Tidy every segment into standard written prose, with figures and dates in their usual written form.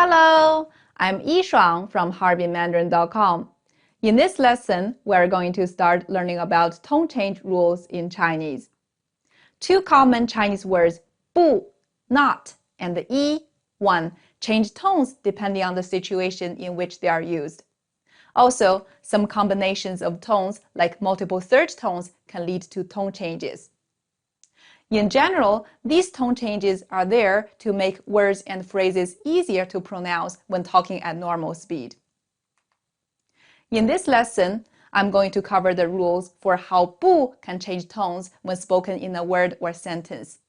Hello, I'm Yishuang from HarbinMandarin.com. In this lesson, we're going to start learning about tone change rules in Chinese. Two common Chinese words, 不, not, and 一, one, change tones depending on the situation in which they are used. Also, some combinations of tones, like multiple third tones, can lead to tone changes. In general, these tone changes are there to make words and phrases easier to pronounce when talking at normal speed. In this lesson, I'm going to cover the rules for how 不 can change tones when spoken in a word or sentence.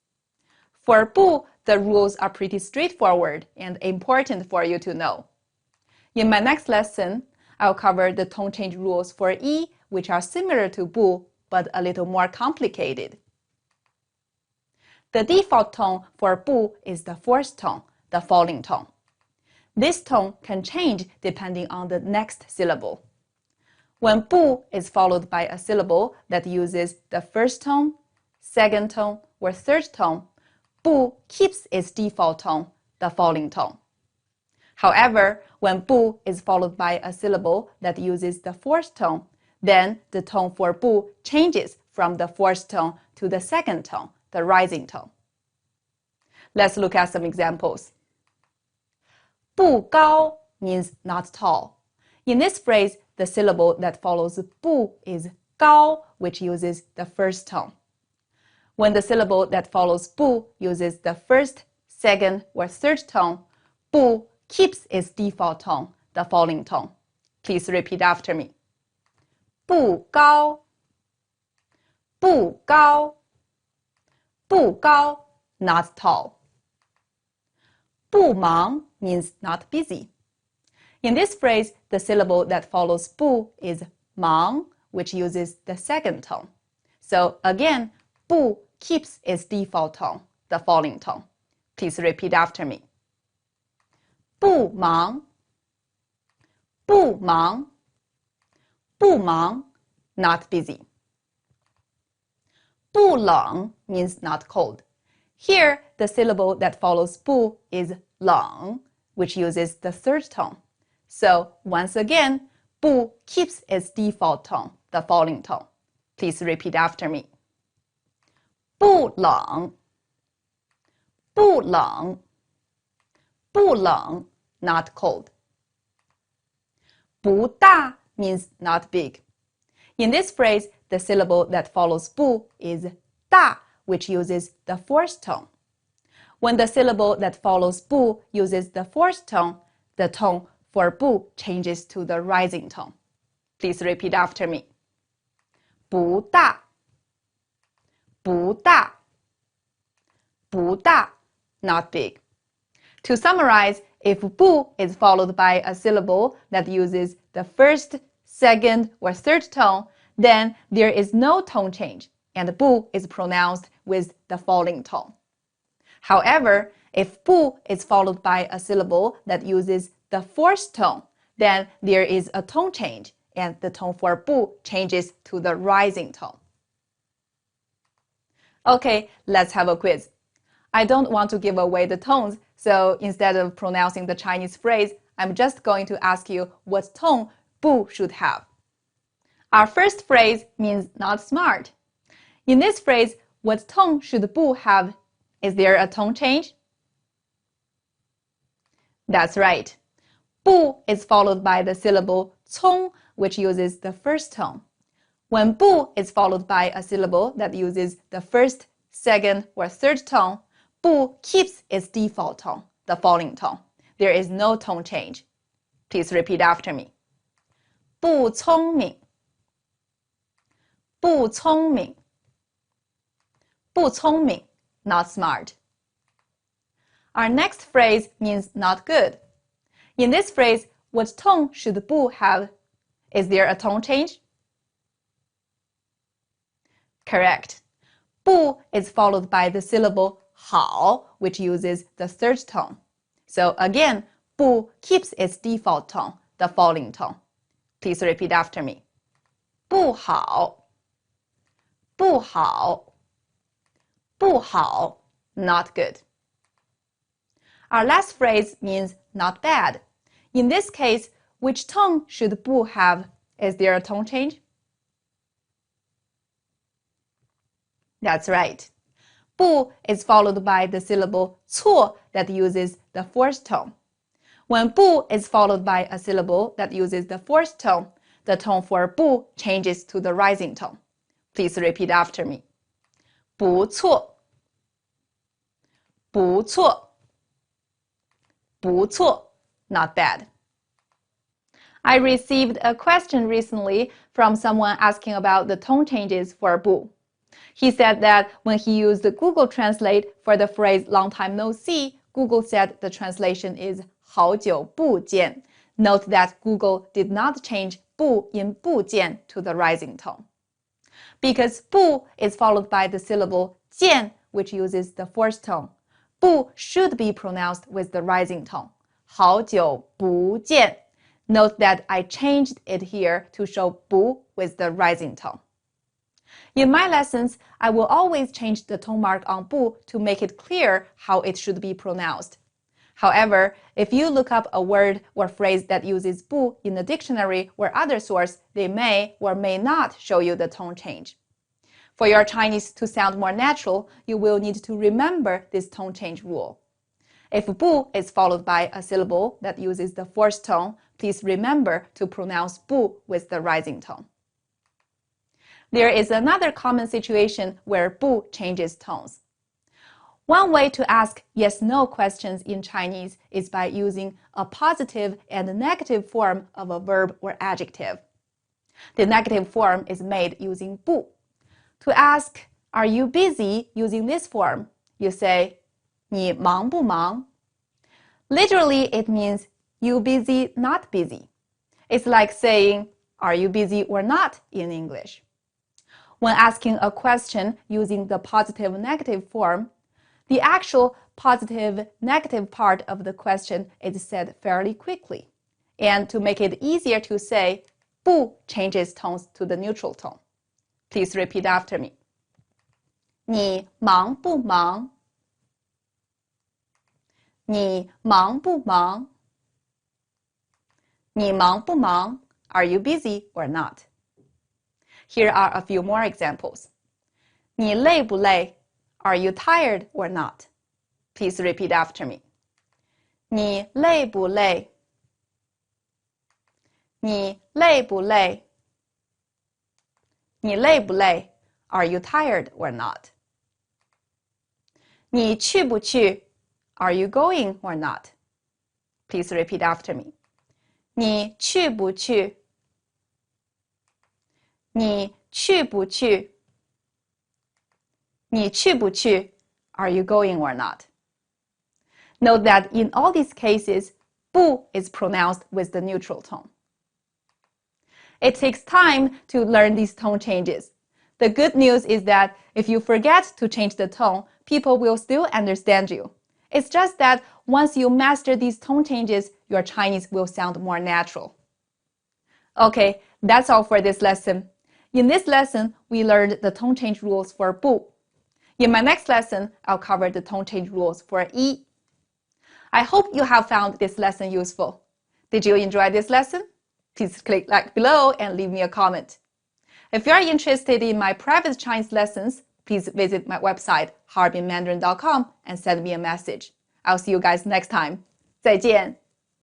For 不, the rules are pretty straightforward and important for you to know. In my next lesson, I'll cover the tone change rules for 一, which are similar to 不, but a little more complicated. The default tone for 不 is the fourth tone, the falling tone. This tone can change depending on the next syllable. When 不 is followed by a syllable that uses the first tone, second tone, or third tone, 不 keeps its default tone, the falling tone. However, when 不 is followed by a syllable that uses the fourth tone, then the tone for 不 changes from the fourth tone to the second tone, the rising tone. Let's look at some examples. 不高 means not tall. In this phrase, the syllable that follows 不 is 高, which uses the first tone. When the syllable that follows 不 uses the first, second, or third tone, 不 keeps its default tone, the falling tone. Please repeat after me. 不高不高不高 not tall. 不忙 means not busy. In this phrase, the syllable that follows 不 is 忙, which uses the second tone. So again, 不 keeps its default tone, the falling tone. Please repeat after me. 不忙不忙不忙 not busy. 不冷 means not cold. Here, the syllable that follows 不 is 冷, which uses the third tone. So, once again, 不 keeps its default tone, the falling tone. Please repeat after me. 不冷不冷不冷 not cold. 不大 means not big. In this phrase, the syllable that follows 不 is 大, which uses the fourth tone. When the syllable that follows 不 uses the fourth tone, the tone for 不 changes to the rising tone. Please repeat after me. 不大不大不大 not big. To summarize, if 不 is followed by a syllable that uses the first, second, or third tone, then there is no tone change, and 不 is pronounced with the falling tone. However, if 不 is followed by a syllable that uses the fourth tone, then there is a tone change, and the tone for 不 changes to the rising tone. Okay, let's have a quiz. I don't want to give away the tones, so instead of pronouncing the Chinese phrase, I'm just going to ask you what tone 不 should have. Our first phrase means not smart. In this phrase, what tone should 不 have? Is there a tone change? That's right. 不 is followed by the syllable 聪, which uses the first tone. When 不 is followed by a syllable that uses the first, second, or third tone, 不 keeps its default tone, the falling tone. There is no tone change. Please repeat after me. 不聪明不聪明不聪明 not smart. Our next phrase means not good. In this phrase, what tone should 不 have? Is there a tone change? Correct. 不 is followed by the syllable 好, which uses the third tone. So again, 不 keeps its default tone, the falling tone. Please repeat after me. 不好不好不好 not good. Our last phrase means not bad. In this case, which tone should 不 have? Is there a tone change? That's right. 不 is followed by the syllable 错 that uses the fourth tone. When 不 is followed by a syllable that uses the fourth tone, the tone for 不 changes to the rising tone. Please repeat after me. 不错，不错，不错, not bad. I received a question recently from someone asking about the tone changes for 不. He said that when he used Google Translate for the phrase long time no see, Google said the translation is 好久不见. Note that Google did not change 不 in 不见 to the rising tone. Because 不 is followed by the syllable 见, which uses the fourth tone, 不 should be pronounced with the rising tone. 好久不见. Note that I changed it here to show 不 with the rising tone. In my lessons, I will always change the tone mark on 不 to make it clear how it should be pronounced. However, if you look up a word or phrase that uses 不 in a dictionary or other source, they may or may not show you the tone change. For your Chinese to sound more natural, you will need to remember this tone change rule. If 不 is followed by a syllable that uses the fourth tone, please remember to pronounce 不 with the rising tone. There is another common situation where 不 changes tones. One way to ask yes-no questions in Chinese is by using a positive and negative form of a verb or adjective. The negative form is made using 不. To ask, are you busy, using this form, you say, 你忙不忙? Literally, it means you busy, not busy. It's like saying, are you busy or not in English. When asking a question using the positive negative form, the actual positive negative part of the question is said fairly quickly. And to make it easier to say, 不 changes tones to the neutral tone. Please repeat after me. 你忙不忙? 你忙不忙? 你忙不忙? Are you busy or not? Here are a few more examples. 你累不累? Are you tired or not? Please repeat after me. 你累不累? 你累不累? 你累不累? Are you tired or not? 你去不去? Are you going or not? Please repeat after me. 你去不去? 你去不去? 你去不去? Are you going or not? Note that in all these cases, 不 is pronounced with the neutral tone. It takes time to learn these tone changes. The good news is that if you forget to change the tone, people will still understand you. It's just that once you master these tone changes, your Chinese will sound more natural. Okay, that's all for this lesson. In this lesson, we learned the tone change rules for 不. In my next lesson, I'll cover the tone change rules for 一. I hope you have found this lesson useful. Did you enjoy this lesson? Please click like below and leave me a comment. If you are interested in my private Chinese lessons, please visit my website, harbinmandarin.com, and send me a message. I'll see you guys next time. 再见.